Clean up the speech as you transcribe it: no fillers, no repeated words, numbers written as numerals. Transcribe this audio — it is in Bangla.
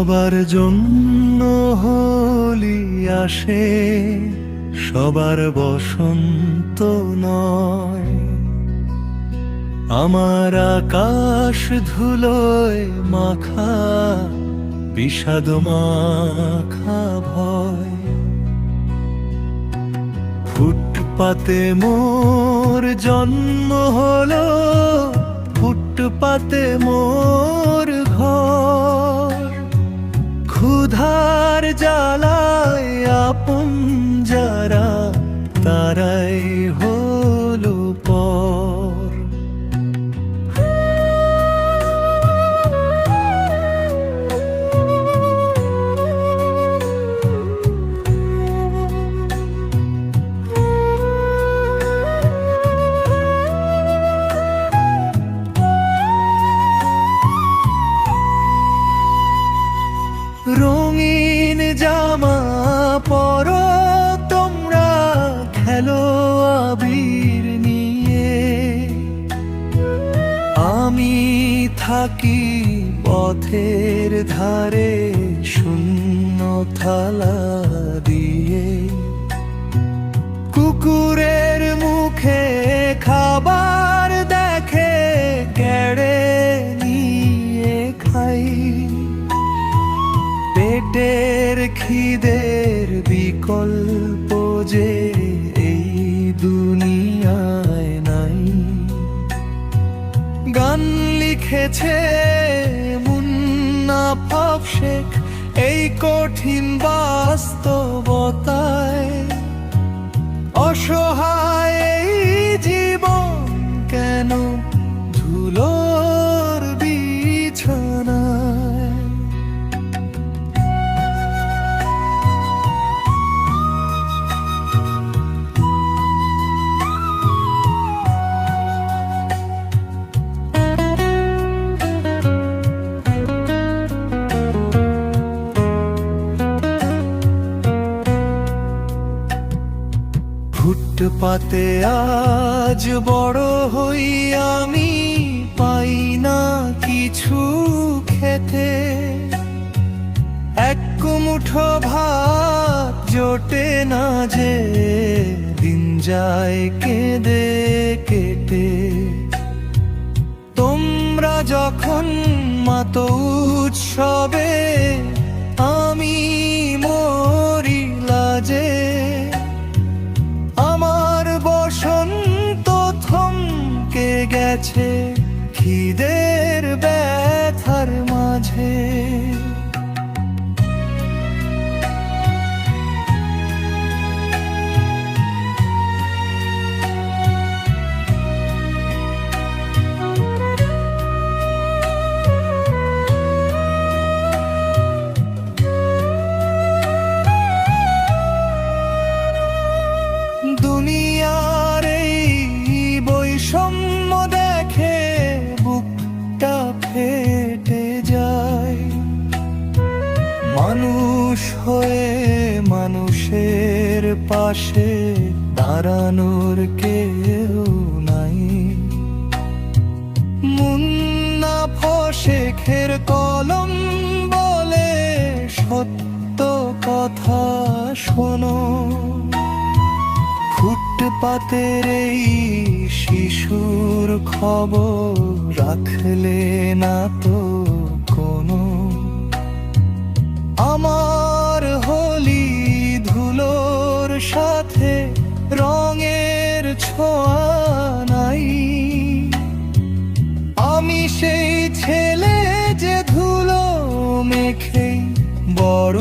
সবার জন্য হোলি আসে, সবার বসন্ত নয়। আমার আকাশ ধুলোয় মাখা, বিষাদ মাখা ভয়। ফুটপাতে মোর জন্ম হলো, ফুটপাতে মোর ঘর। ক্ষুধার জ্বালায় আপন যারা, তারাই হলো পর। রঙিন জামা পরো তোমরা, খেলো আবির নিয়ে। আমি থাকি পথের ধারে, শূন্য থালা দিয়ে। কুকুরের মুখে খাবার দেখে, কেড়ে নিয়ে খাই। পেটের খিদের বিকল্প যে এই দুনিয়ায় নাই। গান লিখেছে মুন্না আফফ শেখ এই কঠিন বাস্তবতায়। অসহায় এই জীবন কেন ধুলোর বিছানায়। ফুটপাতে আজ বড় হই আমি, পাই না কিছু খেতে। এক মুঠো ভাত জোটে না যে, দিন যায় কেঁদে কেটে। তোমরা যখন মাতো উৎসবে, আমি মরি লাজে। আমার বসন্ত থমকে গেছে খিদের ব্যথার মাঝে। দুনিয়ার এই বৈষম্য দেখে বুকটা ফেটে যায়। মানুষ হয়ে মানুষের পাশে দাঁড়ানোর কেউ নাই। মুন্না আফফ শেখের কলম বলে সত্য কথা শোনো। ফুটপাতের এই শিশুর খবর রাখলে না তো কোনো। আমার হোলি ধুলোর সাথে রঙের ছোঁয়া নাই। আমি সেই ছেলে যে ধুলো মেখে বড়